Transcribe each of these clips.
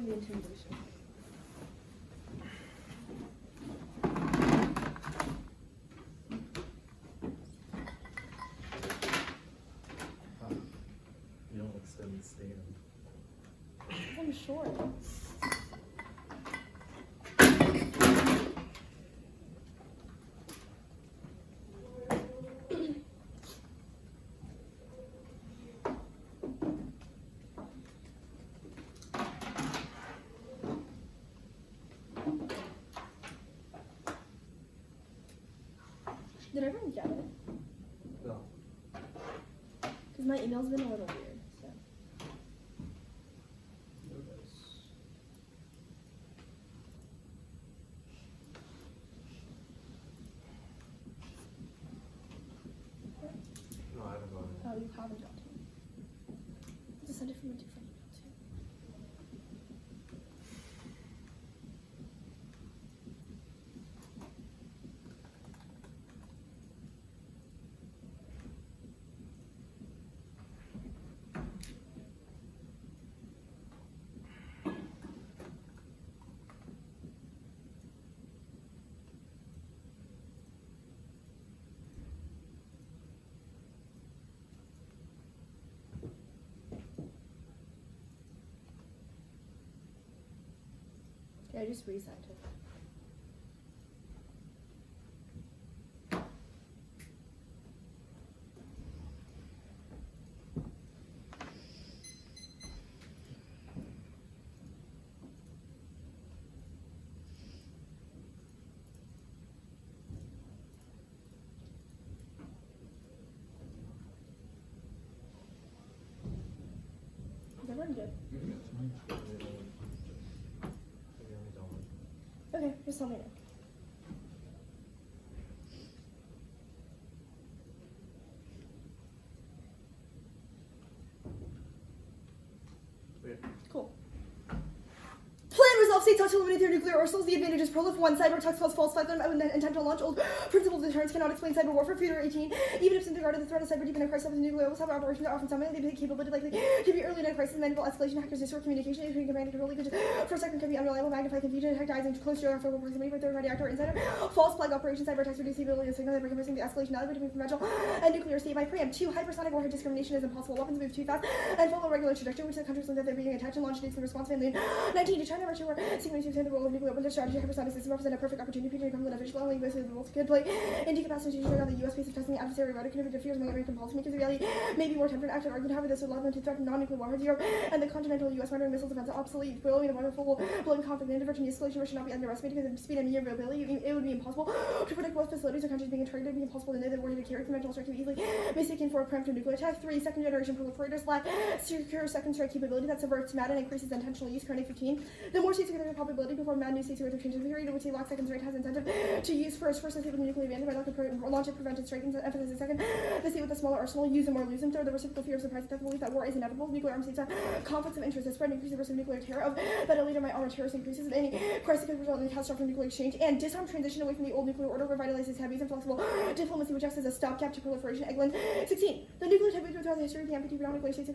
the intimidation. You don't extend the stand. I'm short. Did everyone get it? No. Because my email's been a little weird, so. No, I haven't gone in. Oh, you haven't got it. Just send it from a different email, too. Okay, I just resent it. Is everyone good? Okay, just tell me now. Wait. Cool. Plan resolve states how to eliminate their nuclear arsenals. The advantage is prolif 1. Cyber attacks cause false flag them with intent to launch. Old principles of deterrence cannot explain cyber warfare. Future 18. Even if since regarded the threat of cyber dependent crisis of the nuclear cyber operations are often summoned, they have the capability likely to be early in a crisis. Manageable escalation, hackers distort communication, including command and control leakage. For a second can be unreliable, magnify confusion, detect eyes and close geographical proximity for third-party actor or insider. False flag operations, cyber attacks reduce the ability of signal that reconversing the escalation alley between conventional and nuclear state by preempt. 2. Hypersonic warhead discrimination is impossible. Weapons move too fast and follow a regular trajectory, which the countries think that they're being attacked and launch nukes in response. Finally, 19. To China, Russia, where seeking to extend the role of nuclear weapons strategy, hypersonic systems represent a perfect opportunity to become the official only voice of the world could play in decapacitation on the U.S. base of testing the adversary rhetoric and interferes with American policymakers. The reality may be more tempered and active argument. However, this would allow them to threaten non-nuclear warheads Europe and the continental U.S. rendering missile defense obsolete. Blowing the wonderful blowing conflict and diversion escalation should not be underestimated because of speed and maneuverability. It would be impossible to predict what facilities or countries being targeted. It would be impossible to know that warhead to carry conventional strike to be easily mistaken for a preemptive nuclear attack. 3. Second generation proliferators lack secure second strike capability that subverts MAD and increases intentional use. Currently 15. The more states together the probability before MAD new states are changes the period in which the lock second strike has incentive to use first state with the nuclear advantage by launch of prevented strike and emphasize second. The state with a smaller arsenal, use them or lose them. Third, the reciprocal fear of surprise attack belief that war is inevitable. Nuclear armed states have conflicts of interest that spread and increase the risk of nuclear terror of that a leader might armor terrorists increases and any crisis could result in a catastrophic nuclear exchange and disarm transition away from the old nuclear order revitalizes heavy and flexible diplomacy which acts as a stopgap to proliferation. Eglin 16. The nuclear taboo throughout the history of the amputee beyond nuclear states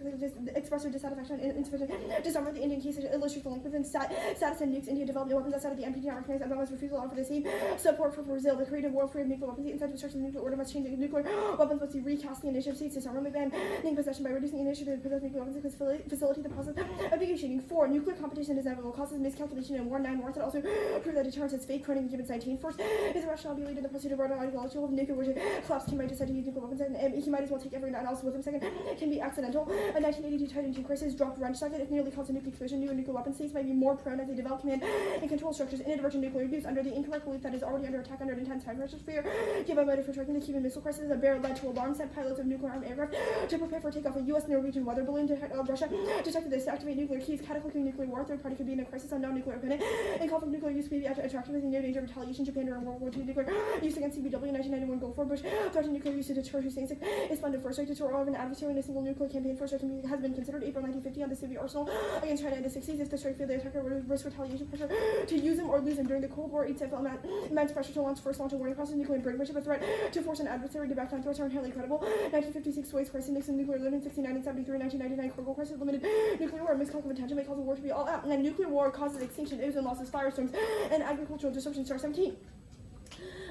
expressed their dissatisfaction and insufficient disarmament. The Indian case illustrates the link within status and nukes. India developed weapons outside of the amputee recognized Obama's refusal to offer the same support for Brazil. The creative world free of nuclear weapons. The incentive structure of the nuclear order must change. The nuclear weapons must be recast the initiative states disarmament banning possession by reducing the initiative to possess nuclear weapons and facilitate the process of negotiating. 4. Nuclear competition is inevitable. Causes miscalculation in war. 9. Wars that also prove that deterrence is fake. Cronin given 19. First is a rationale believed in the pursuit of broader ideological of nuclear, which collapse he might decide to use nuclear weapons and he might as well take every nine else with him. Second can be accidental. A 1982 Titan crisis dropped wrench socket. It nearly caused a nuclear explosion. New nuclear weapon states might be more prone as they develop command and control structures. Inadvertent nuclear use under the incorrect belief that is already under attack under intense high pressure fear. Give a motive for tracking the Cuban Missile Crisis. A bear led to alarm sent pilots of nuclear armed aircraft to prepare for takeoff. A U.S. Norwegian weather balloon Russia detected this to activate nuclear keys, cataclysmic nuclear war. Third party could be in a crisis on non-nuclear opponent. In conflict, nuclear use may be attractive with no danger of retaliation. Japan during World War II nuclear use against CBW in 1991 Gulf War. Bush threatened nuclear use to deter Hussein is funded first strike to deter an adversary in a single nuclear campaign. First strike has been considered April 1950 on the Soviet arsenal against China in the 60s. If the strike failed, the attacker would risk retaliation retaliation pressure to use them or lose them. During the Cold War, each side felt immense pressure to launch a warning process, nuclear breakmanship, a threat to force an adversary to back down. Threats are inherently credible. 1956 Suez Crisis, Nixon nuclear alert in 69 and 73, 1999 Congo Crisis, limited nuclear war, misconduct of intention may cause the war to be all out. And then nuclear war causes extinction, ozone losses, firestorms, and agricultural disruption. Star 17.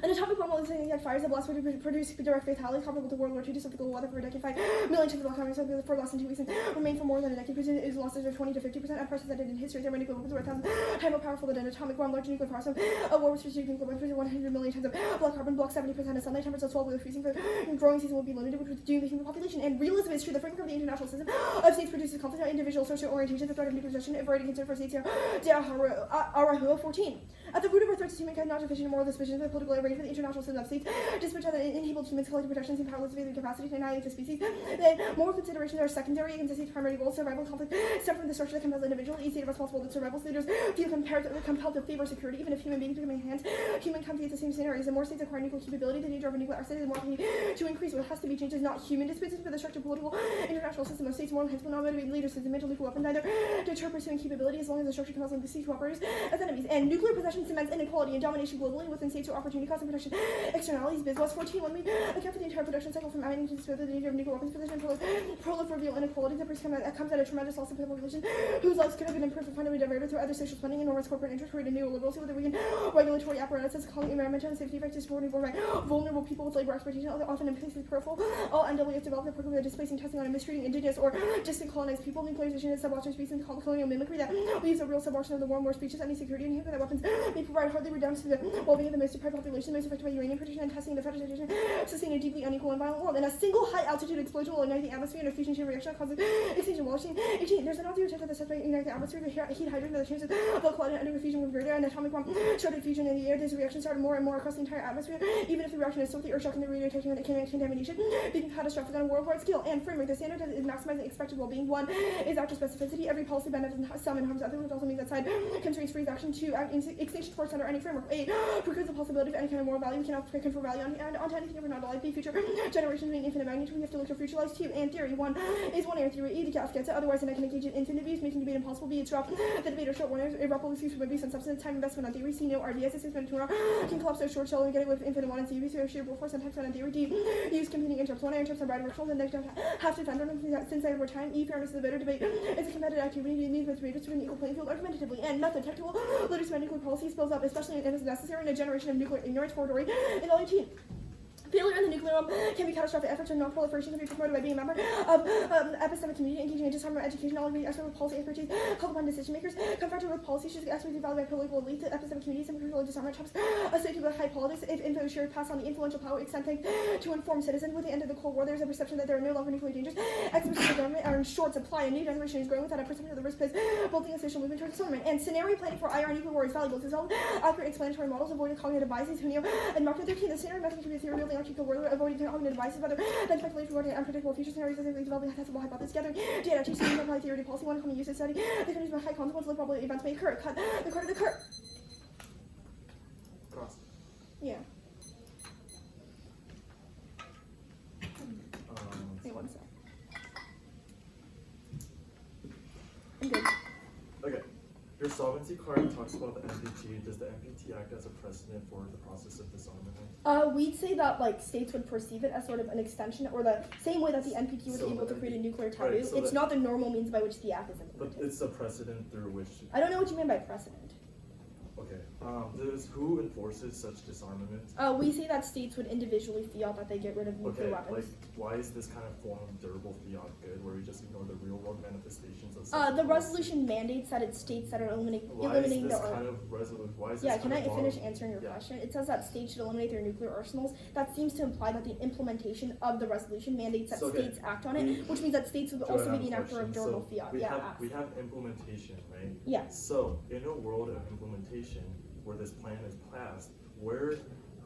An atomic bomb will ignite fires that blast would produce direct fatalities comparable to World War II, disrupt the global weather for a decade. 5 million tons of black communists for less than 2 weeks and remain for more than a decade. Is losses of 20 to 50% unprecedented in history. There are nuclear weapons were 1,000 times more powerful than an atomic bomb. Large nuclear power. A war with strategic nuclear weapons 100 million tons of black carbon, block 70% of sunlight. Temperatures of 12 below freezing for growing season will be limited, which would doom the human population. And realism is true. The framework of the international system of states produces conflict on individual social orientation. The threat of nuclear possession, a variety concern for states here. Arahua 14. At the root of our threats to humankind, not deficient in moral disposition, but political arrangement, the international system of states, despite the enabled humans' collective protections and powerless available capacity to annihilate the species. The moral considerations are secondary against the state's primary goal. Survival conflict stem from the structure that compels the individual. Each state is responsible for survival. Leaders feel compelled to favor security, even if human beings become enhanced. Humankind face the same scenarios. The more states acquire nuclear capability, the danger of a nuclear arsenal is more likely to increase. What has to be changed is not human disposition, but the structure, political, international system of states. Moral enhancement will not motivate leaders to dismantle nuclear weapons, neither deter pursuing capability as long as the structure compels them to see cooperators as enemies. And nuclear possession cements inequality and domination globally within states through opportunity cost and protection externalities. Biz 14, when we account for the entire production cycle from mining to disposal, the danger of nuclear weapons possession proliferate inequalities that comes at a tremendous loss of the population whose lives could have been improved and fundamentally diverted through other social spending, enormous corporate interest, created neoliberals with the weakened regulatory apparatuses, calling environmental and safety effects supported by vulnerable people with labor exploitation, often in places peripheral. All NWS developed a program of displacing, testing on, and mistreating indigenous or distant colonized people. Nuclearization is subaltern species and colonial mimicry that leaves a real subaltern of the war more speeches, any security, and that weapons may provide hardly redounds to the well-being of the most deprived population, most affected by uranium production and testing, the fetishization, sustain a deeply unequal and violent world. And a single high-altitude explosion will ignite the atmosphere in a fusion chain reaction causing extinction. 18. There's an obvious chance that the substrate ignite the atmosphere, the heat hydrate, the chances of the quality under fusion with greater. An atomic bomb started fusion in the air. This reaction started more and more across the entire atmosphere. Even if the reaction is stealthy or shocking, the radioactive contamination being catastrophic on a worldwide scale. And framework, the standard is maximizing expected well-being. 1 is active specificity. Every policy benefits some and harms others, which also means that side constraints freeze action. 2, extinction force under any framework. 8, precludes the possibility of any kind of moral value. We cannot confer value onto anything if we're not alive. B, future generations being infinite magnitude. We have to look for future lives. 2, and theory. 1 is one air theory. E, the gas gets it. Otherwise, I can engage in infinite views, making debate impossible. B, it's drop the debate or short warners, irreparable excuse for abuse and substance, time investment on theory. C, no RBS, assessment tomorrow can collapse their short shell and get it with infinite one and C, use sheer brute force and time spent on theory. D, use competing interrupts. 1 interrupts are bad virtuals and they don't have to defend them since over time. E, fairness of the voter debate is a competitive activity needs with readers to an equal playing field argumentatively. And method, technical literacy about nuclear policy spills up, especially if it's necessary in a generation of nuclear ignorance. 4, in all 18. Failure in the nuclear realm can be catastrophic. Efforts of non-proliferation can be promoted by being a member of epistemic community, engaging in disarmament education, knowledge, expert with policy expertise, called upon decision makers, confronted with policy issues, expertly valued by political elites, epistemic communities, and control disarmament traps associated with high politics. If info is shared, pass on the influential power, extend things to inform citizens. With the end of the Cold War, there's a perception that there are no longer nuclear dangers. Experts in the government are in short supply. A new generation is growing without a perception of the risk posed, building a social movement towards disarmament. And scenario planning for IR nuclear war is valuable. To solve accurate explanatory models, avoiding cognitive biases. Hunio and Mark 13. The scenario method can be a theory building actually war, avoiding cognitive biases, whether then speculation regarding unpredictable future scenarios, specifically developing a testable hypothesis, gathering data, teaching apply theory to policy, one common use of study, the conditions of high consequence, low probability events may occur. Cut the card of the curve. Cross. Yeah. Wait, 1 sec. I'm good. Okay. Your solvency card talks about the NPT. Does the NPT act as a precedent for the process of disarmament? We'd say that like states would perceive it as sort of an extension, or the same way that the NPT was able to create a nuclear taboo. Right, so it's not the normal means by which the act is implemented. But it's a precedent through which. I don't know what you mean by precedent. Okay. Who enforces such disarmament? We say that states would individually fiat that they get rid of nuclear weapons. Like, why is this kind of form of durable fiat good, where we just ignore the real world manifestations of such the resolution mandates that it's states that are eliminating their Can I finish answering your question? It says that states should eliminate their nuclear arsenals. That seems to imply that the implementation of the resolution mandates that states act on it, which means that states would also be the enactor of durable fiat. We have implementation, right? Yeah. So in a world of implementation where this plan is passed,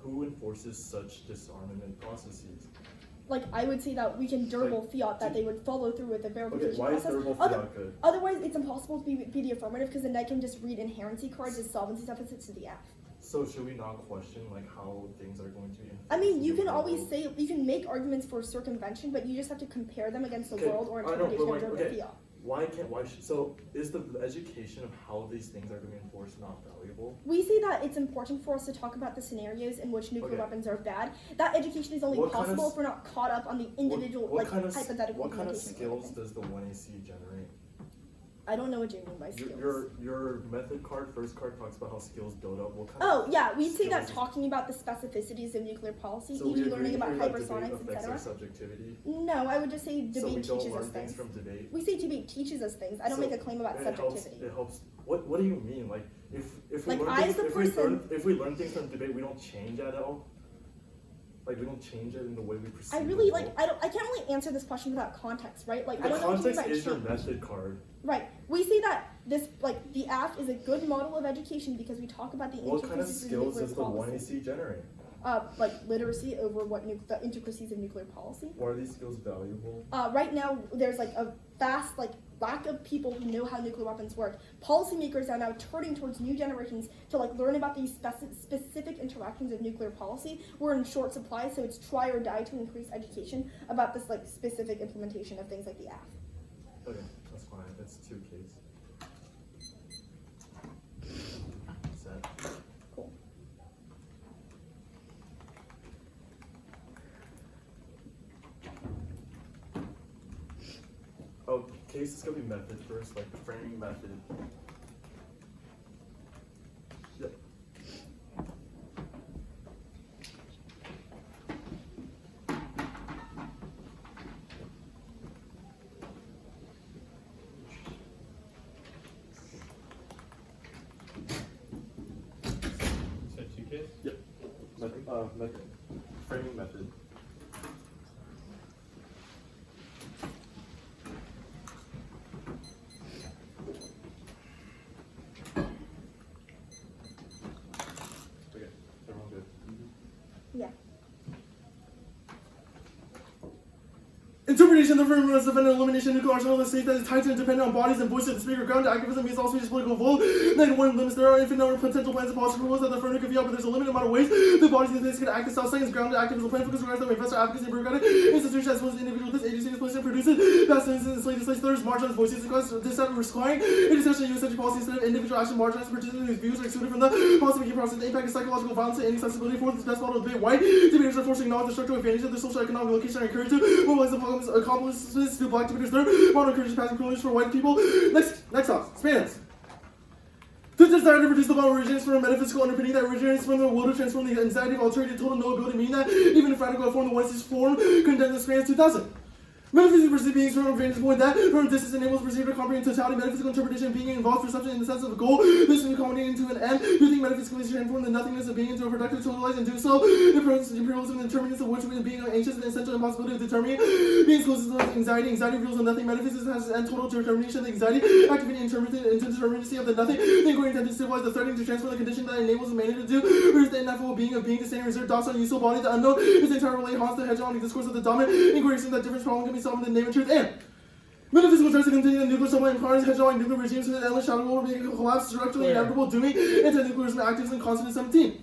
who enforces such disarmament processes? Like, I would say that we can durable fiat that they would follow through with the verification why process. Is durable fiat good? Otherwise, it's impossible to be the affirmative because the net can just read inherency cards as solvency deficits to the F. So should we not question like how things are going to be? I mean, you can always say, you can make arguments for circumvention, but you just have to compare them against the world or interpretation of durable fiat. So is the education of how these things are going to be enforced not valuable? We see that it's important for us to talk about the scenarios in which nuclear weapons are bad. That education is only possible if we're not caught up on the individual, hypothetical. What kind of skills does the 1AC generate? I don't know what you mean by skills. Your method card, first card, talks about how skills build up. What kind We say that talking about the specificities of nuclear policy, so e.g. learning about hypersonics, etc. Subjectivity? No, I would just say debate teaches us things. So we don't learn things from debate? We say debate teaches us things. I don't make a claim about subjectivity. It helps. What do you mean? Like if we learn things from debate, we don't change at all? Like we don't change it in the way we perceive I can't really answer this question without context, right? Like the I don't know what you mean by context is your method card. Right. We see that this, the AFT is a good model of education because we talk about the What kind of skills does the 1AC generate? Literacy over the intricacies of nuclear policy. Why are these skills valuable? Right now, there's a vast lack of people who know how nuclear weapons work. Policymakers are now turning towards new generations to learn about these specific interactions of nuclear policy. We're in short supply, so it's try or die to increase education about this specific implementation of things like the AFT. Okay, that's fine. That's 2 Ks. Set. Cool. Oh, case is gonna be method first, like the framing method. Yep. So 2 Ks? Yep. Method. Framing method. Okay, everyone good? Yeah. Interpretation of the framework of an elimination of nuclear arsenal of the state that is tied to and dependent on bodies and voices of the speaker. Ground activism means all speech political vote. 91 limits. There are infinite number of potential plans and possible rules that the framework can be out, but there's a limited amount of ways the bodies and states can act as self-seconds. Grounded activism plan focus regards to investor advocacy and bureaucratic institutions as well as individual this agency is placed and produces. Past instances, legislators, thirds, marginalized voices, because this time requiring it is essentially U.S. policy instead of individual action. Marginalized participants whose views are excluded from the policy-making process. The impact of psychological violence and inaccessibility for this best model of debate. White debaters are forced to acknowledge the structural advantage of their social economic location and encouraged to mobilize the accomplices to black debaters. Their model encourages passing privilege for white people. Next up, spans. The desire to reduce the model originates from a metaphysical underpinning that originates from the will to transform the anxiety of alterity to total knowability, meaning that even if radical form, the one-stage form condemns the spans 2000. Metaphysical perceived beings from a vantage point that from distance enables perceived to comprehend totality. Metaphysical interpretation being involves perception in the sense of a goal. This is accommodating to an end. You think metaphysically is transform the nothingness of being into a productive totalize and do so. The imperialism and determinants of which being anxious and essential impossibility of determining beings causes anxiety. Anxiety reveals the nothing. Metaphysics has an end total determination of the anxiety, activating indeterminacy of the nothing. The inquiry intent to civilize the threatening to transform the condition that enables the man to do. Whereas the ineffable being of being to stand reserved docile useful body, the unknown is the entire relay haunts the hegemonic discourse of the dominant. Inquiry assumes that different problem can be solved in the name of truth and metaphysical tries to continue the nuclear supply implies hegemonic nuclear regimes with an endless shadow will be collapse structurally inevitable doing anti-nuclearism activism constant in 17.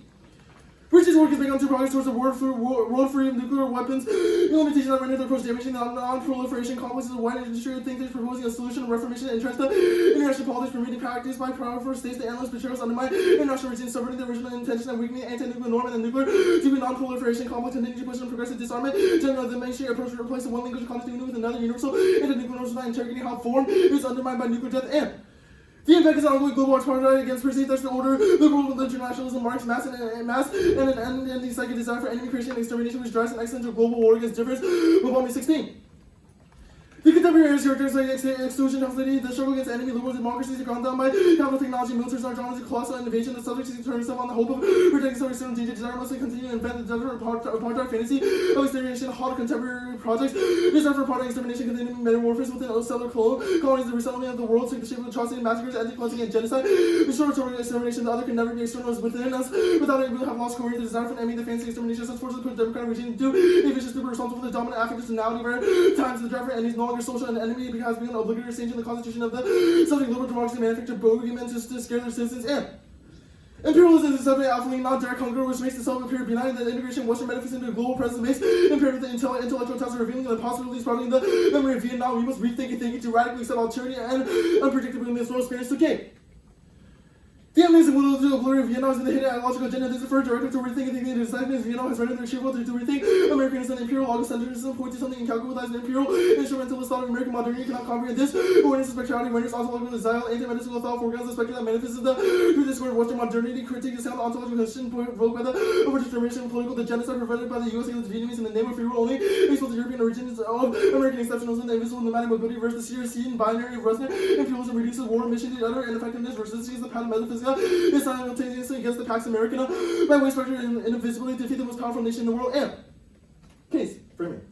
British work is making on progress towards a world-free of nuclear weapons. Implementation that rendered the approach damaging the non-proliferation complexes of wide industry think they're proposing a solution of reformation and interest of international politics permitting practice by powerful states to analyze betrayals undermine international regimes subverting the original intention and weakening anti-nuclear norm and the nuclear to be non-proliferation complex and push on progressive disarmament. Generally, the mainstream approach to replace the one language of continuity with another universal anti-nuclear norms by interrogating how form is undermined by nuclear death and the impact is ongoing global apartheid against perceived threats to order, liberal internationalism, marks mass and an unending psychic desire for enemy creation and extermination, which drives an accidental global war against difference. Bombing 16. The contemporary characters like exclusion, hostility, the struggle against enemy liberal democracies are gone down by capital technology, military technology, colossal innovation. The subject is turning himself on the hope of protecting some external danger, desire mostly continue to invent the desert apartheid fantasy of extermination, hot contemporary projects. Desire for apartheid extermination, continuing metamorphosis within cellular colonies, the resettlement of the world, take the shape of atrocity, massacres, anti-cleansing, and genocide. The short term extermination, the other can never be external within us. Without it, we will have lost courage. The desire for enemy, the fancy extermination, such forces put democratic regime to do. A vicious people responsible for the dominant affective personality of our times. The drive for enemies no longer social and enemy has become an obligatory stage in the constitution of the subject liberal democracy manufacture bogeymen to scare their citizens and Imperialism is something absolutely not direct hunger, which makes itself appear benign. The integration of Western metaphysics into a global presence makes imperative the intellectual task of revealing the possibilities prodding the memory of Vietnam. We must rethink thinking to radically accept alterity and unpredictability in this world experience to gain. The amazing will to obliterate Vietnam is in the hidden ideological agenda. This is for a directive to rethink and thinking to decide if Vietnam has rendered their achievable to rethink Americanism and imperial logocentrism, point to something incalculable that is an imperial instrumentalist thought of American modernity cannot comprehend this. Awareness of spectrality renders ontological desire, anti-metaphysical thought foregrounds the spectrum that manifests the through the square of Western modernity, critique the sound ontological question provoked by the overdetermination of political, the genocide prevented by the U.S. against the Vietnamese in the name of free rule only, based on the European origins of American exceptionalism, the invisible nomadic mobility versus the sheer seen binary of Western imperialism reduces war mission to utter ineffectiveness versus the path of metaphysics. It's simultaneously against the Pax Americana by way spectrum and invisibility defeat the most powerful nation in the world. And case framing.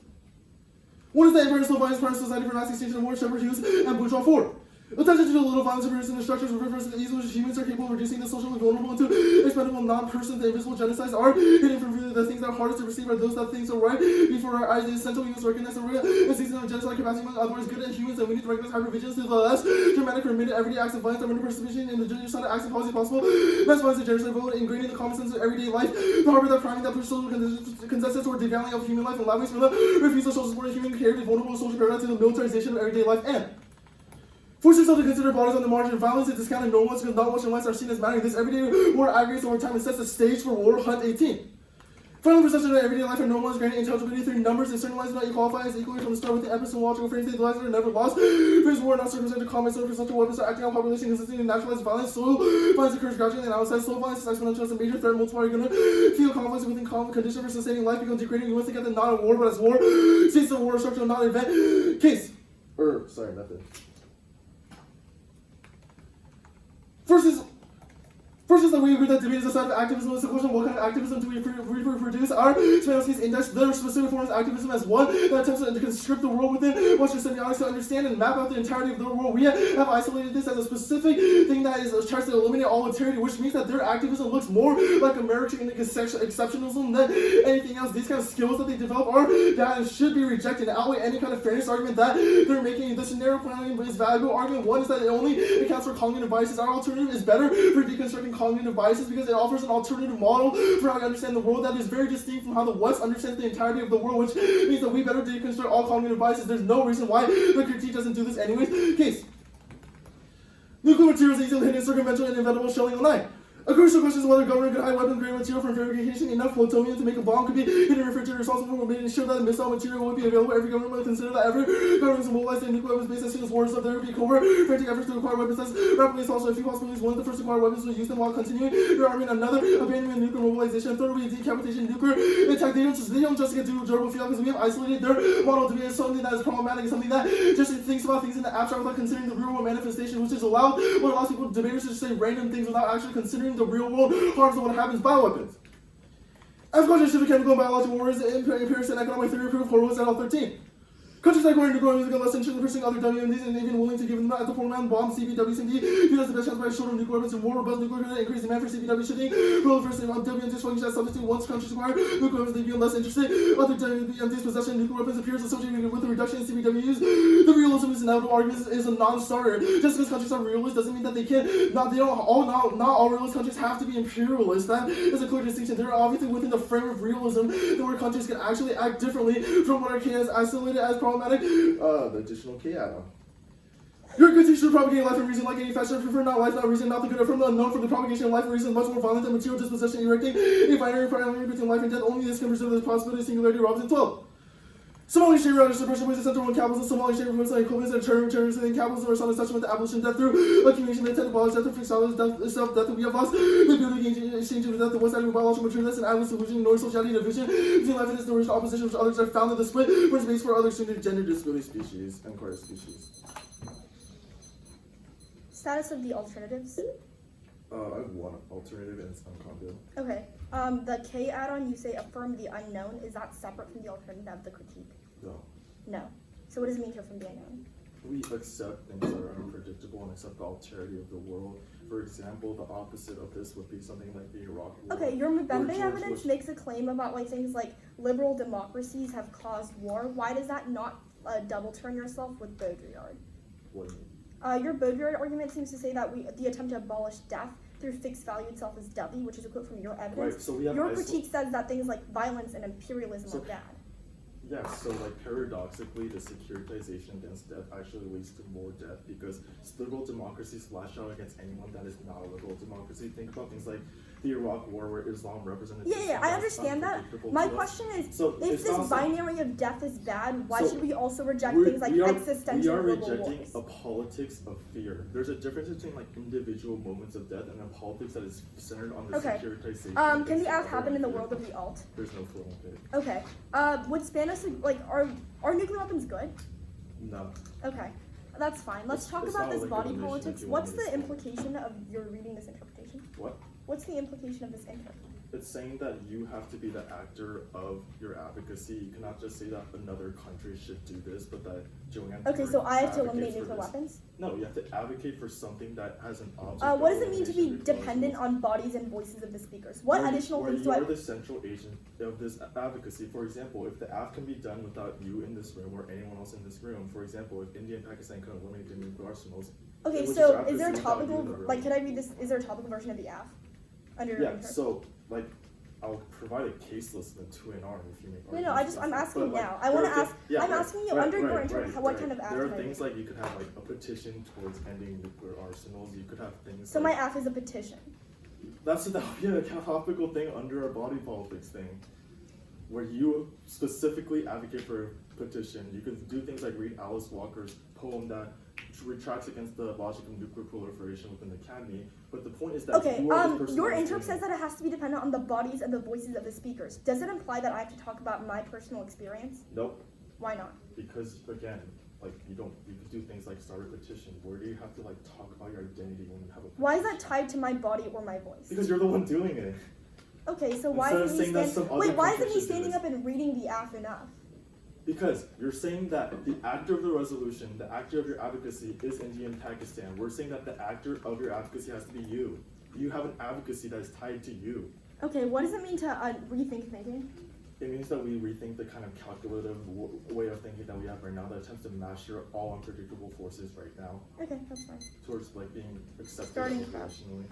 What is the imperial violence part of society for mass extinction of war, Shepherd Hughes, and Bourgeois Ford? Attention to the little violence appears in the structures refers to the ease which humans are capable of reducing the socially vulnerable into expendable non-persons. The invisible genocides are hidden from view. The things that are hardest to receive are those that think so right before our eyes. It is essential we must recognize the real existence of genocide capacity among otherwise good and humans, and we need to recognize hypervigilance to the less dramatic permitted everyday acts of violence that render participation in the genocide acts of policy possible. Mass violence and genocide vote ingrained in the common sense of everyday life. The harbor that priming that pushes social consensus toward devaluing of human life and allowing for the refusal of social support of human care to vulnerable social paradigm to the militarization of everyday life. And force yourself to consider bodies on the margin of violence and discounted normals because not Western lives are seen as mattering. This everyday war aggregates over time and sets the stage for War Hunt 18. Final perception of everyday life and normals granted intelligibility through numbers and certain lives do not qualify as equally from the start with the epistemological frames. The lives that are never lost. There's war not circumstantial comments on perceptual weapons are acting on population consisting of naturalized violence. Slow violence occurs gradually and outside. Slow violence is exponential as a major threat multiplier. You're gonna feel conflicts within condition for sustaining life become degrading. You want to get the not a war, but as war. States of war structural not an event. Case. Method. First is that we agree that debate is a side of activism. It's a question of what kind of activism do we reproduce? Our Spanowski's index their specific form of activism as one that attempts to conscript the world within Western semiotics to understand and map out the entirety of the world. We have isolated this as a specific thing that tries to eliminate all alterity, which means that their activism looks more like American exceptionalism than anything else. These kind of skills that they develop are that and should be rejected and outweigh any kind of fairness argument that they're making. The scenario planning is valuable. Argument one is that it only accounts for cognitive biases. Our alternative is better for deconstructing cognitive biases because it offers an alternative model for how we understand the world that is very distinct from how the West understands the entirety of the world, which means that we better deconstruct all cognitive biases. There's no reason why the critique doesn't do this anyways. Case. Nuclear materials easily hidden, circumventional, and inventable shelling online. A crucial question is whether government could hide weapons-grade material from fabrication. Enough plutonium to make a bomb could be hidden in a refrigerator responsible for making sure that the missile material would be available. Every government would consider that every government will mobilize their nuclear weapons base as soon as wars of there would be covert, frantic efforts to acquire weapons as rapidly as possible. A few possibilities: one, the first to acquire weapons will use them while continuing their army; another, abandonment nuclear mobilization; third, will be decapitation nuclear attack. They don't just get durable field because we have isolated their model to be something that is problematic, something that just thinks about things in the abstract without considering the real world manifestation, which is allowed what allows people debaters to say random things without actually considering the real world harms of what happens by weapons. As questions to the chemical and biological wars, empirics and economic theory proof horrors at all 13. Countries that acquire nuclear weapons less interested in pursuing other WMDs and even willing to give them at the format bombs, CBWs, and view as the best chance by a shorter nuclear weapons and more robust nuclear grid, increased demand for CBW shooting, proliferation of WMDs function as substitute once countries acquire nuclear weapons, they become less interested. Other WMDs possession of nuclear weapons appears associated with the reduction in CBWs. The realism is inevitable argument is a non-starter. Just because countries are realist doesn't mean that they can't. Not all realist countries have to be imperialist. That is a clear distinction. They're obviously within the frame of realism, where countries can actually act differently from what are as isolated as problematic. The additional K add-on. You're a good teacher to propagate life and reason like any fashion. I prefer not life, not reason, not the good, from the unknown. For the propagation of life and reason, much more violent than material dispossession, erecting a binary parallel between life and death. Only this can preserve the possibility of singularity. Robinson 12. Somali shape rather suppression ways the central one capitalism. Somali shape represents like equivalence and terrorism and capitalism are some such with the abolition of death through accumulation, the intent to abolish death through fixed dollars, death that we have lost. The ability to exchange with death, the one side of biological materialness and adamant solution, nor sociality division between life and its original opposition, which others are found in the split, for space for other gender disability species and queer species. Status of the alternatives. I have one alternative and it's uncomfortable. Okay. The K add-on, you say affirm the unknown. Is that separate from the alternative of the critique? No. No. So what does it mean to affirm the unknown? We accept things that are unpredictable and accept the alterity of the world. For example, the opposite of this would be something like the Iraq War. Okay, your Mbembe evidence makes a claim about like things like liberal democracies have caused war. Why does that not double turn yourself with Baudrillard? What do you mean? Your Baudrillard argument seems to say that the attempt to abolish death through fixed value itself as W, which is a quote from your evidence. Right, so we have your critique says that things like violence and imperialism are bad. Yes, so like paradoxically, the securitization against death actually leads to more death because liberal democracies lash out against anyone that is not a liberal democracy. Think about things like the Iraq War where Islam represented. Yeah, I understand that. My question is, so if this binary of death is bad, why should we also reject things like existential global wars? We are rejecting a politics of fear. There's a difference between like individual moments of death and a politics that is centered on the securitization. Can the F happen in the world of the alt? There's no flow of it. Okay. Would Spanos like are nuclear weapons good? No. Okay, that's fine. Let's talk about this body politics. What's the implication of your reading this interpretation? What? What's the implication of this inter? It's saying that you have to be the actor of your advocacy. You cannot just say that another country should do this, but that Joanne. Okay, so I have to eliminate nuclear weapons? No, you have to advocate for something that has an object. What does it mean to be dependent on bodies and voices of the speakers? What additional things do I? You are the central agent of this advocacy. For example, if the AF can be done without you in this room or anyone else in this room, for example, if India and Pakistan could eliminate the nuclear arsenals. Okay, so is there a topical, like, can I read this? Is there a topical version of the AF? Yeah, so like I'll provide a case list in the 2NR if you make. No, I'm asking now. I want to ask. I'm asking you under your interpretation what kind of AF. There are things like you could have like a petition towards ending nuclear arsenals. You could have things. So my AF is a petition. That would be a topical thing under our body politics thing, where you specifically advocate for a petition. You could do things like read Alice Walker's poem that retracts against the logic of nuclear proliferation within the academy, but the point is that your interp says that it has to be dependent on the bodies and the voices of the speakers. Does it imply that I have to talk about my personal experience? Nope. Why not? Because again, like you could do things like start a petition. Where do you have to like talk about your identity when you have a petition? Why is that tied to my body or my voice? Because you're the one doing it. Okay, so why isn't he standing up and reading the AF enough? Because you're saying that the actor of the resolution, the actor of your advocacy is India and Pakistan. We're saying that the actor of your advocacy has to be you. You have an advocacy that is tied to you. Okay, what does it mean to rethink thinking? It means that we rethink the kind of calculative way of thinking that we have right now that attempts to master all unpredictable forces right now. Okay, that's fine. Towards like being accepted Starting rationally.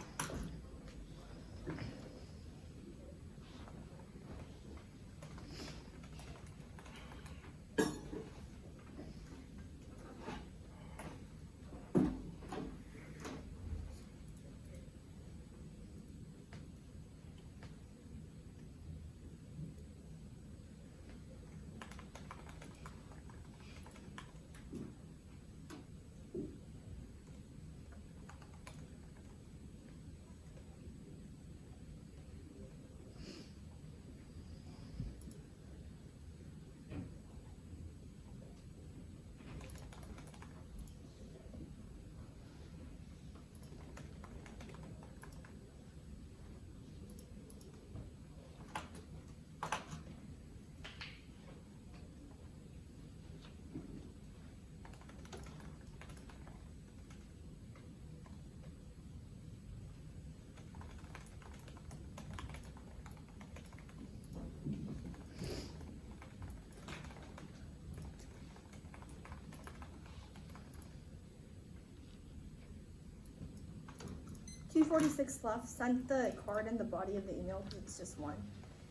246 left, sent the card in the body of the email because it's just one.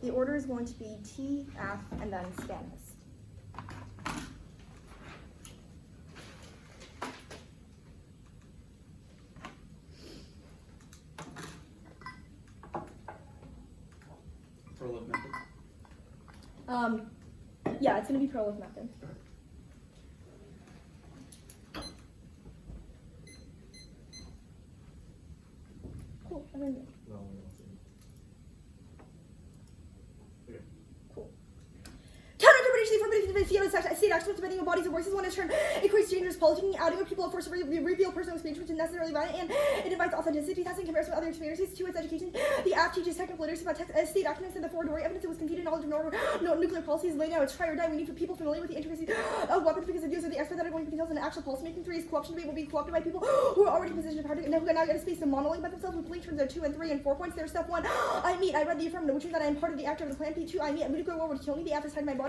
The order is going to be T, F, and then Stannis. Prolific method? Yeah, it's going to be prolific method. Cool. And then No, we don't see. Okay. cool. Counter-interpretation of affirmative state actions depending on bodies and voices. One is turned increased dangerous politicking, outing of people of force to reveal personal experience which is necessarily violent, and it invites authenticity testing in comparison with other experiences. 2 is education. The app teaches technical literacy about state actions and the forward evidence. It was conceded knowledge of nuclear policies laid out. It's try or die. We need people familiar with the intricacies of weapons because the views of the expert that are going to be details in actual policymaking. 3 is co-option debate will be co-opted by people who are already in position of power and who are now get a space to monologue about themselves. We believe terms are 2 and 3 and 4 points. There's step 1. I read the affirmative, which means that I am part of the actor of the plan. P2, I meet a nuclear war would kill me. The F is tied to my body.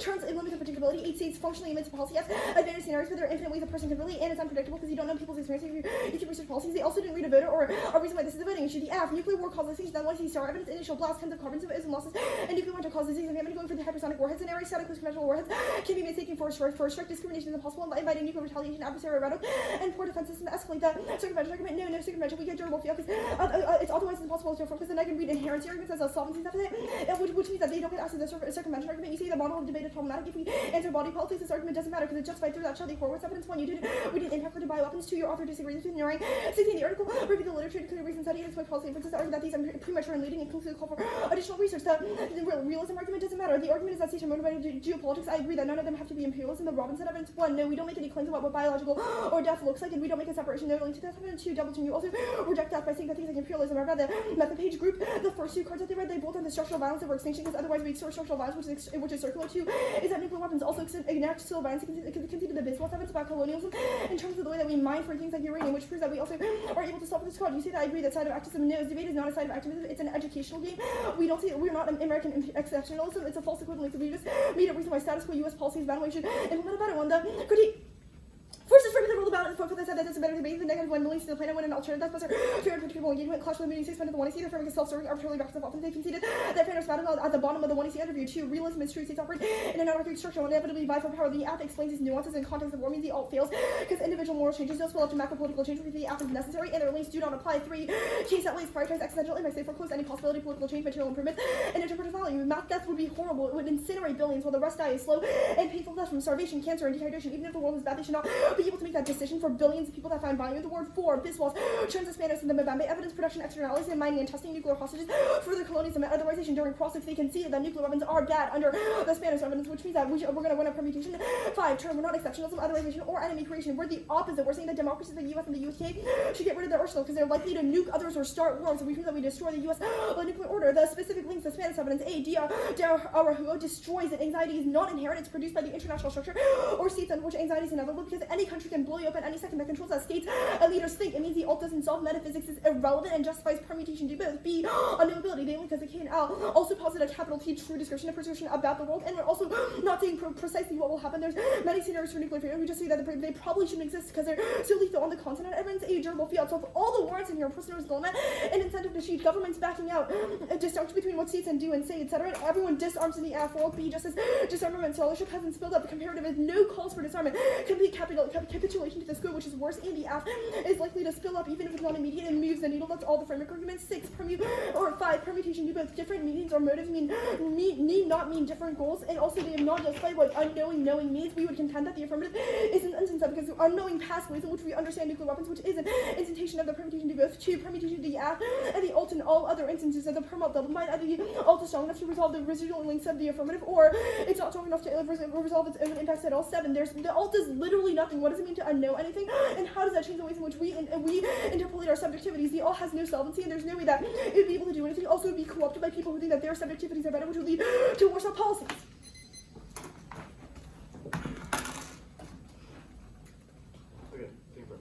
Terms terms it limits predictability. 8 states functionally emits policy has advantage scenarios, but there are infinite ways a person can relate, and it's unpredictable because you don't know people's experience if you research policies. They also didn't read a voter or a reason why this is a voting issue. The F, nuclear war causes things, then once you start evidence, initial blast, tons of carbon and losses, and nuclear winter causes disease. If you have been going for the hypersonic warheads and static conventional warheads can be mistaken for strict discrimination is impossible, inviting nuclear retaliation, adversarial rhetoric, and poor defense system to escalate that circumvention argument. No circumvention. We get durable field because it's otherwise impossible to affirm because then I can read inherency arguments as a solvency deficit, which means that they don't get asked to the circumvention argument. You say the model of debate is problematic. If we answer body politics, this argument doesn't matter because it's justified through that Shelley core. What's evidence? 1, we didn't impact or to bioweapons. 2, your author disagrees with you. 16, the article review the literature to clear recent study and explain policy inferences that argue that these are premature and leading and conclude call for additional research. The realism argument doesn't matter. The argument is that states are motivated by geopolitics. I agree that none of them have to be imperialism. The Robinson evidence. 1, no, we don't make any claims about what biological or death looks like, and we don't make a separation. No link to death. 2, double tune. You also reject death by saying that things like imperialism are about the method page group. The first 2 cards that they read, they both on the structural violence over extinction because otherwise we extort structural violence, which is circular. 2 is that nuclear weapons also enact still violence. Conceded the Bismarck evidence about colonialism in terms of the way that we mine for things like uranium, which proves that we also are able to stop this card. You say that I agree that side of activism. No, debate is not a side of activism. It's an educational game. We're not an American exceptionalism. It's a false equivalency. We just made a reason why status quo U.S. policy is bad. We should implement a better one. The critique. First is framing the rule about it. For that said that it's a better debate. The negative one released to the planet when an alternative that's better to predictable engagement. Clash with the moving 6 minutes of the 1AC. The framing is self-serving, arbitrarily back to the often they conceded that fairness mattered at the bottom of the 1AC interview. 2, realism is true. States operate in an anarchic structure when inevitably vie for power. The app explains these nuances in context of war means the alt fails because individual moral changes don't spill up to macro political change because the app is necessary and their links do not apply. 3, case outlays prioritize existential impacts. They foreclose any possibility of political change, material improvement, and interpretive value. Mass death would be horrible. It would incinerate billions while the rest die a slow and painful death from starvation, cancer, and dehydration. Even if the world is bad, they should not be able to make that decision for billions of people that find value in the word. 4, Biswalls, turns the Spanish and the Mbembe, evidence production externalities and mining and testing nuclear hostages, further colonialism and otherization during process. They can see that nuclear weapons are bad under the Spanish evidence, which means that we're going to win a permutation. 5, term, we're not exceptionalism, otherization, or enemy creation. We're the opposite. We're saying that democracies like the US and the UK should get rid of their arsenal because they're likely to nuke others or start wars, which means that we destroy the US nuclear order. The specific links to Spanish evidence. A, Araujo destroys it. Anxiety is not inherent. It's produced by the international structure or states under which anxiety is inevitable because any country can blow you up at any second that controls that states leaders think. It means the alt doesn't solve metaphysics is irrelevant and justifies permutation. Do both. B, unknowability. They link as a K and L. Also posit a capital T true description, a prescription about the world, and we're also not saying precisely what will happen. There's many scenarios for nuclear failure. We just say that they probably shouldn't exist because they're so lethal on the continent. Everyone's a durable field. So if all the warrants in here, prisoners dilemma, an incentive to cheat, governments backing out, a disjunction between what states and do and say, etc. Everyone disarms in the F world. B, just as disarmament scholarship hasn't spilled up. The comparative is no calls for disarmament. Complete capitulation to the school, which is worse. And the F is likely to spill up even if it's not immediate and moves the needle. That's all the framework arguments. 6, 5, permutation. Do both. Different meanings or motives need not mean different goals, and also they have not justified what knowing means. We would contend that the affirmative is an instance of because unknowing past ways in which we understand nuclear weapons, which is an instantation of the permutation. Do both. 2, permutation to the F and the alt in all other instances of the permut double mind. Either the alt is strong enough to resolve the residual links of the affirmative, or it's not strong enough to resolve its own impacts at all. 7, the alt is literally nothing. What does it mean to unknow anything, and how does that change the ways in which we interpolate our subjectivities? The alt has no solvency, and there's no way that it would be able to do anything. Also, it would be co-opted by people who think that their subjectivities are better, which would lead to Warsaw policies. Okay, think about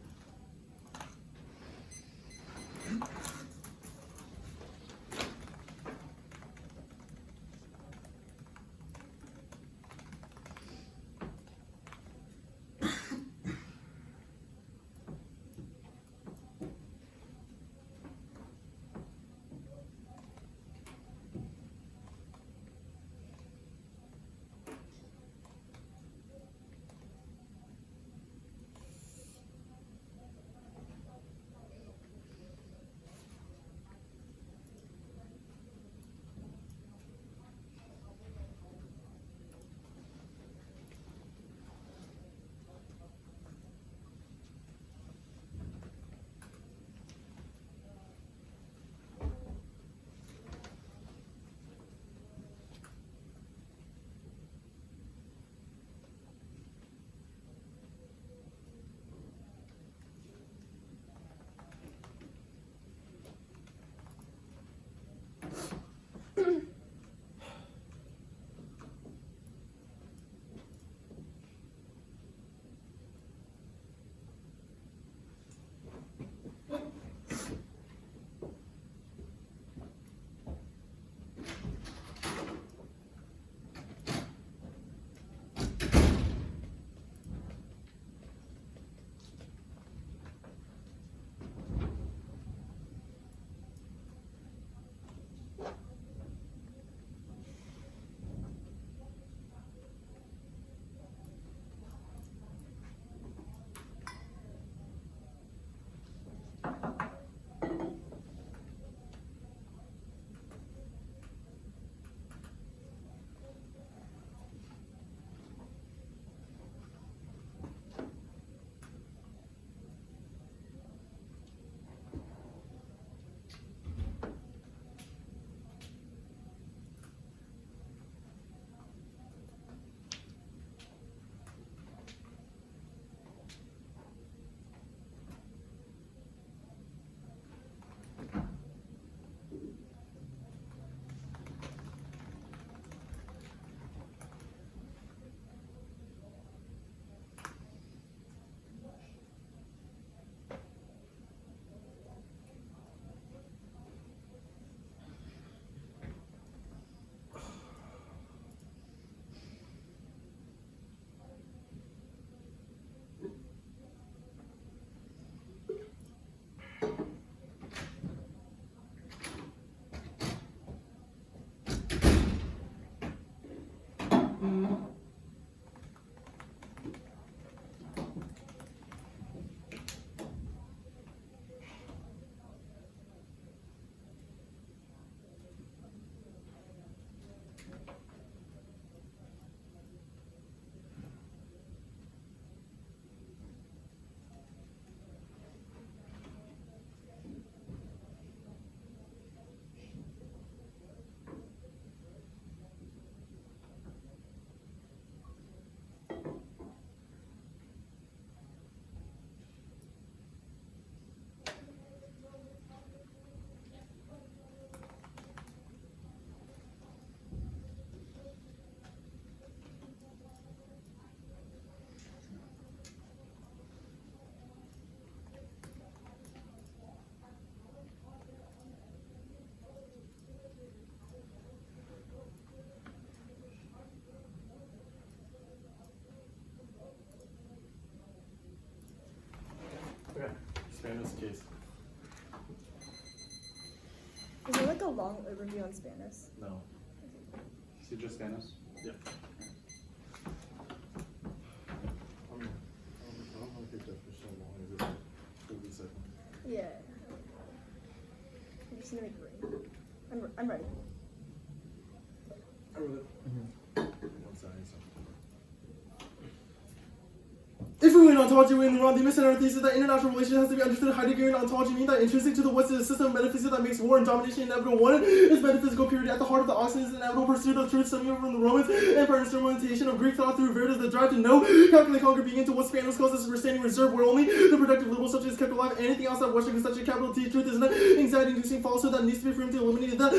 Spanish case. Is there like a long overview on Spanish? No. Is it just Spanish? Yeah. I don't want to take that for so long. Is it 40 seconds? Yeah. I'm just gonna make it rain. I'm ready. I wrote it. One second. If we win ontology, we're in the wrong. They miss our thesis that international relations has to be understood. Heidegger and ontology mean that intrinsic to the West is a system of metaphysics that makes war and domination inevitable. One is metaphysical purity at the heart of the Occident's inevitable pursuit of truth, stemming from the Romans, empire and instrumentation of Greek thought through Veritas, the drive to know, calculate, conquer, being into what Spanish calls as a standing reserve, where only the productive liberal subject is kept alive. Anything outside Western conception, capital T, truth is an anxiety-inducing falsehood that needs to be framed to eliminate the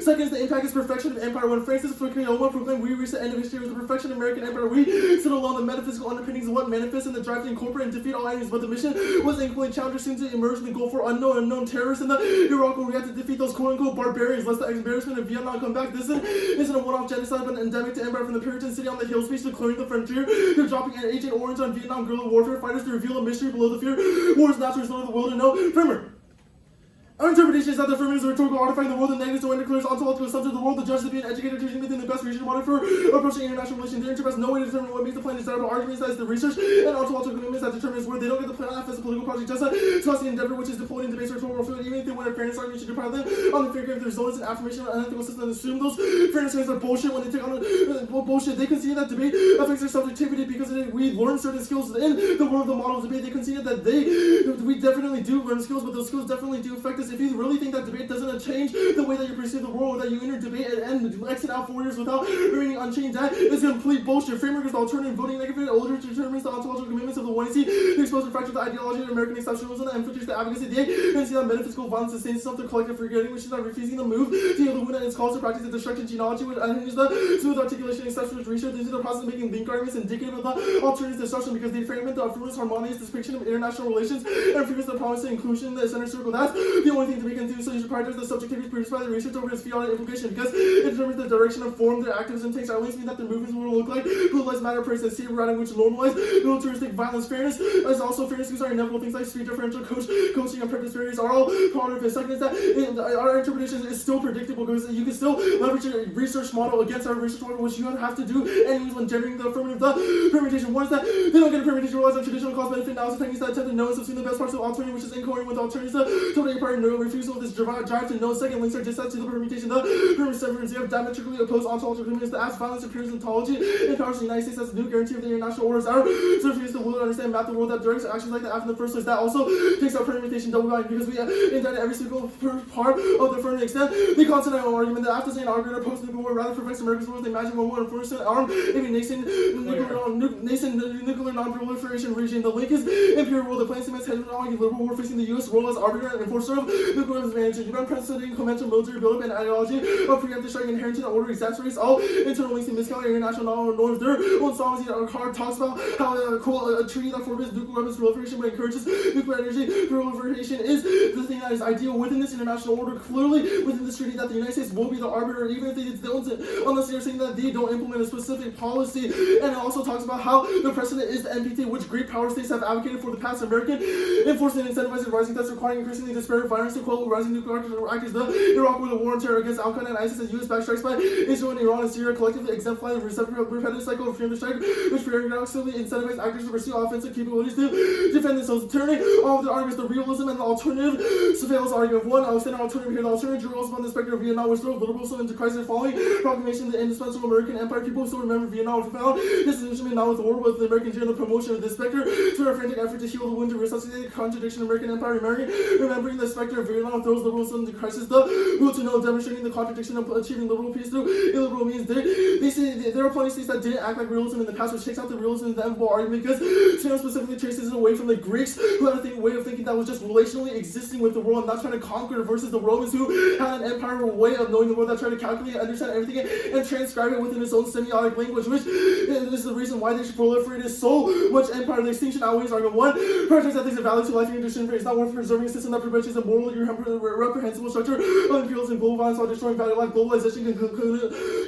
second is the impact is perfection of empire. When Francis Fukuyama proclaimed we reach the end of history with the perfection of American empire, we stood along the metaphysical underpinnings of what manifests in the drive to incorporate and defeat all enemies, but the mission was equally challenging soon to emerge in the goal for unknown terrorists in the Iraq where we had to defeat those quote-unquote barbarians, lest the embarrassment of Vietnam come back. This isn't a one-off genocide, but an endemic to empire from the Puritan city on the hill speech to clearing the frontier. They're dropping an Agent Orange on Vietnam guerrilla warfare fighters to reveal a mystery below the fear. War is natural, result of the world to know. Framer. Our interpretation is that the firmament is a rhetorical artifact of the world, the negatives when it declares ontological assumption of the world, the judge to be an educator teaching within the best research model for approaching international relations. Their interest has no way to determine what makes the plan desirable. Arguments that is the research and ontological commitments that determines where they don't get the plan as a political project, just a the endeavor which is deployed in debates or rhetorical field, even if they want a fairness argument should deprive them on the figure of their results and affirmation of an unethical system and assume those fairness claims are bullshit when they take on bullshit. They concede that debate affects their subjectivity because we learn certain skills in the world of the model of debate. They conceded that we definitely do learn skills, but those skills definitely do affect us. If you really think that debate doesn't change the way that you perceive the world, that you enter debate and exit out 4 years without remaining unchanged, that is complete bullshit. Framework is the alternative voting negative. Older determines the ontological commitments of the one see the exposure fracture of the ideology of American exceptionalism and infiltrates the advocacy of the day and see that metaphysical violence sustains itself through collective forgetting, which is not refusing the move to heal the wound and its calls to practice the destruction genealogy, which unhinges the smooth articulation exception with research into the process of making link arguments indicative of the alternative destruction because they fragment the affirmative harmonious depiction of international relations and frequents the promise of inclusion in the center circle. That's the only thing to be continued. So you should prioritize the subjectivity produced by the research over its theoretic implication because it determines the direction of form their activism takes. At least mean that their movements will look like Blue Lives Matter praise and saber riding, which normalize militaristic violence. Fairness is also fairness because our inevitable things like speed differential, coaching, and practice barriers are all part of it. Second is that our interpretation is still predictable because you can still leverage a research model against our research model, which you don't have to do anyways when generating the affirmative. The permutation. One is that they don't get a permutation relies on traditional cost-benefit analysis techniques that attempt to know and subsume the best parts of alternative, which is incoherent with alternatives. The totally apart no refusal of this drive to know. Second links are just to the permutation. The permutation of diametrically opposed ontological commitments that as violence appears in ontology and powers the United States as a new guarantee of the international orders. Our surface the will to understand and map the world that directs actions like the F in the first place. That also takes our permutation double bound because we indict every single part of the affirmative extent. The continental argument that after saying argument or post-nuclear war rather perfects America's world, they imagine one more enforcement arm in a nascent nuclear non-proliferation regime. The link is imperial world. The plan cements head-on liberal war facing the U.S. world as arbiter and enforcer of nuclear weapons management. The unprecedented conventional military buildup and ideology of preemptive strike inherent in order exacerbates all internal links and miscalculated international norms. Their own sovereignty card talks about how a treaty that forbids nuclear weapons proliferation but encourages nuclear energy proliferation is the thing that is ideal within this international order. Clearly, within this treaty, that the United States will be the arbiter, even if they don't, unless they're saying that they don't implement a specific policy. And it also talks about how the precedent is the NPT, which great power states have advocated for the past. American enforcement incentivizes rising threats requiring increasingly disparate violence to quote rising nuclear actors. The Iraq war, the war on terror against Al Qaeda and ISIS, and U.S. back strikes by Israel and Iran and Syria collectively exemplify the repetitive cycle of preemptive strike, which paradoxically incentivize actors to pursue offensive capabilities to defend themselves. Turning all of the arguments, the realism and the alternative surveillance argument. One, I was saying alternative here. The alternative rules upon the specter of Vietnam was thrown liberalism into crisis following proclamation of the indispensable American empire. People still remember Vietnam was found. This instrument now with the war with the American during the promotion of this specter to a frantic effort to heal the wound to resuscitate the contradiction of American empire. Remembering the specter of Vietnam throws liberalism into crisis. The will to know, demonstrating the contradiction of achieving liberal peace through illiberal means. They say there are plenty of states that didn't act like realism in the past, which takes out the realism in the inevitable argument because Spain specifically traces it away from the Greeks who had a way of thinking that was just relationally existing with the world and not trying to conquer it, versus the Romans who had an empire way of knowing the world that tried to calculate, understand everything, and transcribe it within its own semiotic language, which is the reason why they should proliferate so much empire. The extinction outweighs argument one. Projects ethics and value to life and condition for it's not worth preserving a system that perpetuates a morally reprehensible structure of imperialism and global violence while destroying value life. Globalization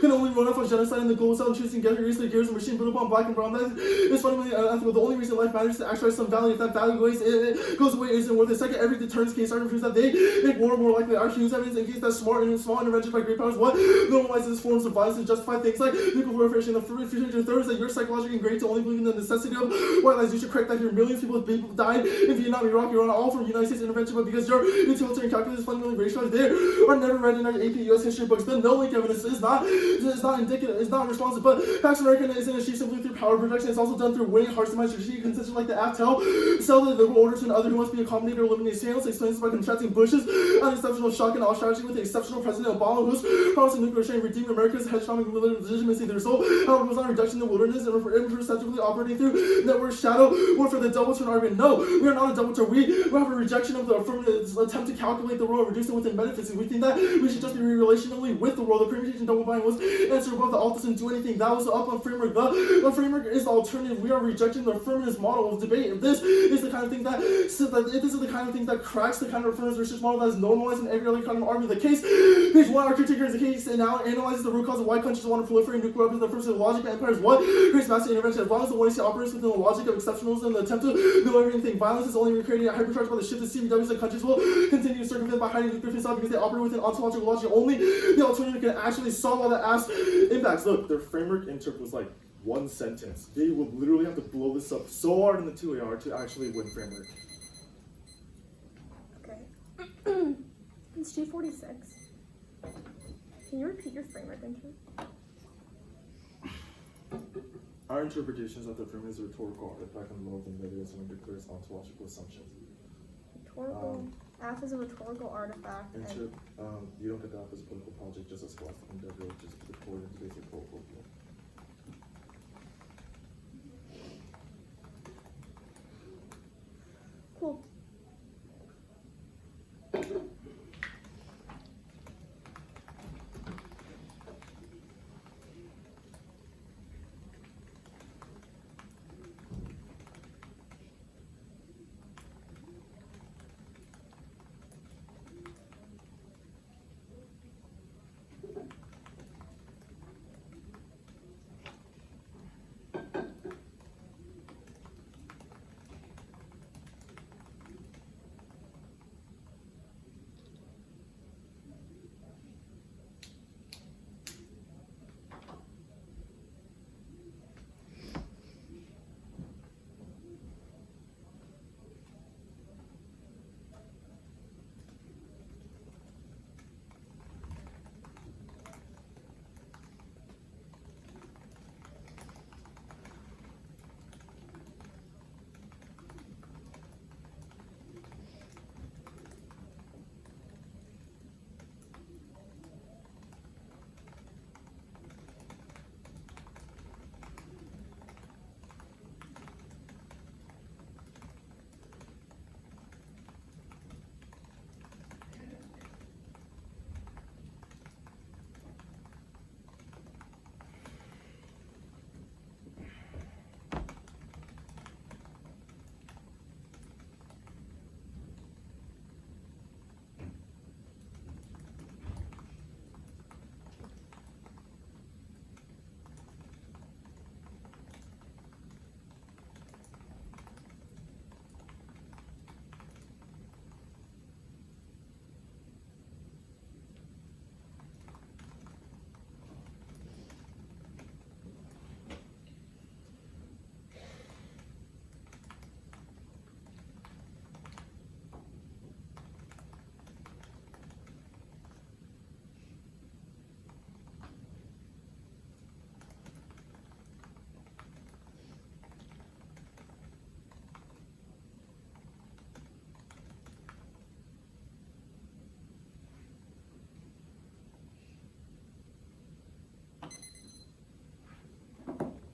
can only run off of genocide and the global selling truths and get erase the gears of machine built upon black and brown. That is fundamentally unethical. The only reason life matters is to actualize some value. If that value goes away, it isn't worth it. Second, every deterrence case starting proves that they make war more likely. Our huge evidence indicates that small interventions by great powers what normalizes forms of violence to justify things like nuclear warfare. And the third is that you're psychologically ingrained to only believe in the necessity of white lies. You should correct that here. Millions of people died in Vietnam, Iraq, Iran, all from United States intervention, but because your utilitarian calculus is fundamentally racialized, they are never read in our AP US history books. The no link evidence is not indicative, is not responsive. But Pax America isn't achieved simply through power projection. It's also done through winning hearts and minds. Strategic consensus like the AFTEL sell the liberal order to another who must be accommodated or eliminated. Sandals explains this by contrasting Bush's unexceptional shock and awe strategy with the exceptional President Obama, who's promising nuclear sharing redeem America's hegemonic legitimacy. The result, however, was not reduction in the wilderness and imperceptibly operating through network shadow warfare. The double turn argument. No, we are not a double turn. We have a rejection of the affirmative attempt to calculate the world, reduce it within metaphysics. We think that we should just be relationally with the world. The permutation double bind was answer above the alt doesn't do anything. That was the upland framework. The framework is the alternative. We are rejecting the affirmative model of debate. If this is the kind of thing that cracks the kind of affirmative research model that is normalized in every other kind of argument. The case, page 1, our critique here is the case and now analyzes the root cause of why countries want to proliferate nuclear weapons. The first is the logic of empires. What creates massive intervention? As long as the one operates within the logic of exceptionalism and the attempt to know everything, violence is only recreated at hypercharged by the shift of CBWs. The countries will continue to circumvent by hiding nuclear facade because they operate within ontological logic. Only the alternative can actually solve all the ass impacts. Look, their framework interp was like one sentence. They will literally have to blow this up so hard in the 2AR to actually win framework. Okay. It's 246. Can you repeat your framework interp? Our interpretations of the framework is a rhetorical artifact and more than that is and declares ontological assumptions. Rhetorical. F is a rhetorical artifact. You don't get the F as a political project, just a scholastic endeavor, just to deploy into basic political field. Cool.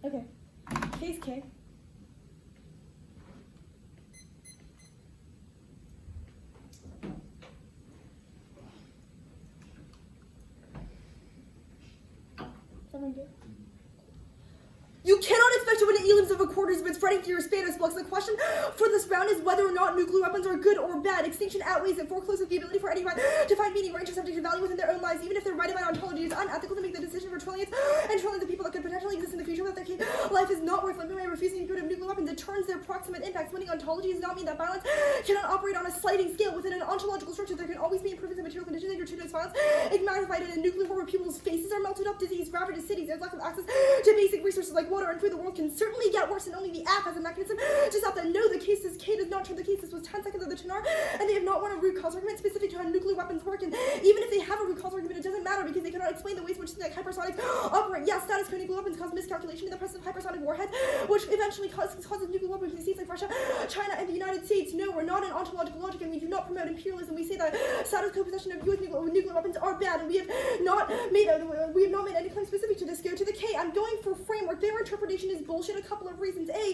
Okay. Case K. You cannot expect to win at elims of a quarters but spreading through your Spanish blocks. The question for this round is whether or not nuclear weapons are good or bad. Extinction outweighs it, forecloses the ability for anyone to find meaning or intercepting value within their own lives, even if their right about ontology is unethical to make the decision for trillions and trillions of people that could potentially refusing to get rid of nuclear weapons, it turns their proximate impacts. Winning ontology does not mean that violence cannot operate on a sliding scale. Within an ontological structure, there can always be improvements in material conditions and gratuitous violence magnified in a nuclear war where people's faces are melted up, disease ravages cities, there's lack of access to basic resources like water and food. The world can certainly get worse, and only the app has a mechanism to stop that. No, the case is K does not turn the case. This was 10 seconds of the Tunar, and they have not won a root cause argument specific to how nuclear weapons work. And even if they have a root cause argument, it doesn't matter because they cannot explain the ways in which things like hypersonics operate. Yes, status quo nuclear weapons cause miscalculation in the presence of hypersonic warheads, which eventually causes nuclear weapons in states like Russia, China, and the United States. No, we're not in ontological logic, and we do not promote imperialism. We say that status quo possession of U.S. nuclear weapons are bad, and we have not made any claim specific to this. Go to the K. I'm going for framework. Their interpretation is bullshit. A couple of reasons. A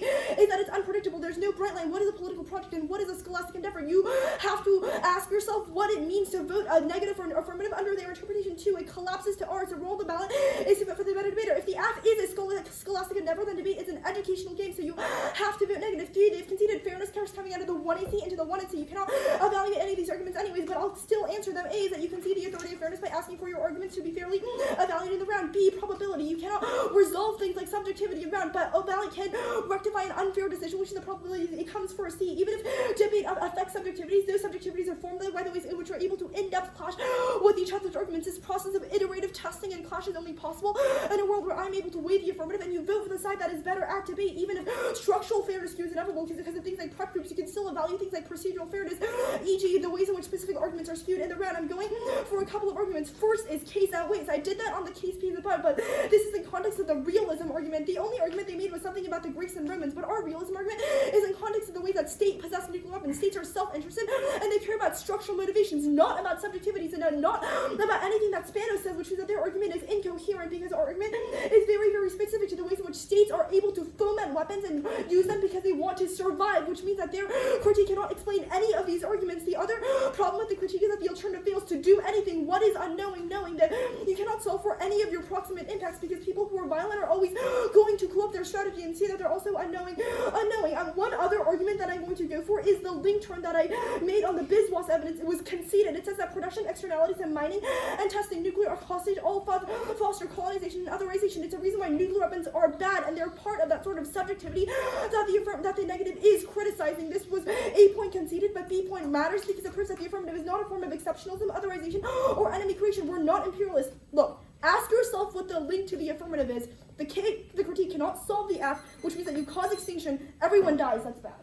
is that it's unpredictable. There's no bright line. What is a political project and what is a scholastic endeavor? You have to ask yourself what it means to vote a negative or an affirmative under their interpretation. 2, it collapses to ours. The role of the ballot is to vote for the better debater. If the AF is a scholastic endeavor, then debate is an educational game, so you have to vote negative. 3, they've conceded fairness curse coming out of the 1AC into the 1AC. You cannot evaluate any of these arguments anyways, but I'll still answer them. A is that you concede the authority of fairness by asking for your arguments to be fairly evaluated in the round. B, probability. You cannot resolve things like subjectivity around, but a ballot can rectify an unfair decision, which is the probability it comes first. C, even if debate affects subjectivities, those subjectivities are formed by the ways in which we're able to in-depth clash with each other's arguments. This process of iterative testing and clash is only possible in a world where I'm able to weigh the affirmative and you vote for the side that is better at debate. Even if structural fairness is inevitable, because of things like prep groups, you can still evaluate things like procedural fairness, e.g. the ways in which specific arguments are skewed in the round. I'm going for a couple of arguments. First is case outweighs. I did that on the case piece above, but this is in context of the realism argument. The only argument they made was something about the Greeks and Romans, but our realism argument is in context of the way that state possess nuclear weapons. States are self-interested and they care about structural motivations, not about subjectivities, and not about anything that Spano says, which is that their argument is incoherent because our argument is very, very specific to the ways in which states are able to foment weapons and use them because they want to survive, which means that their critique cannot explain any of these arguments. The other problem with the critique is that the alternative fails to do anything. What is unknowing? Knowing that you cannot solve for any of your proximate impacts because people who are violent are always going to co-opt their strategy and say that they're also unknowing. One other argument that I'm going to go for is the link term that I made on the BizWAS evidence. It was conceded. It says that production externalities and mining and testing nuclear hostage all foster colonization and otherization. It's a reason why nuclear weapons are bad, and they're part of that sort of subjectivity that the negative is criticizing. This was A point conceded, but B point matters because it proves that the affirmative is not a form of exceptionalism, otherization, or enemy creation. We're not imperialists. Look, ask yourself what the link to the affirmative is. The critique cannot solve the F, which means that you cause extinction. Everyone dies. That's bad.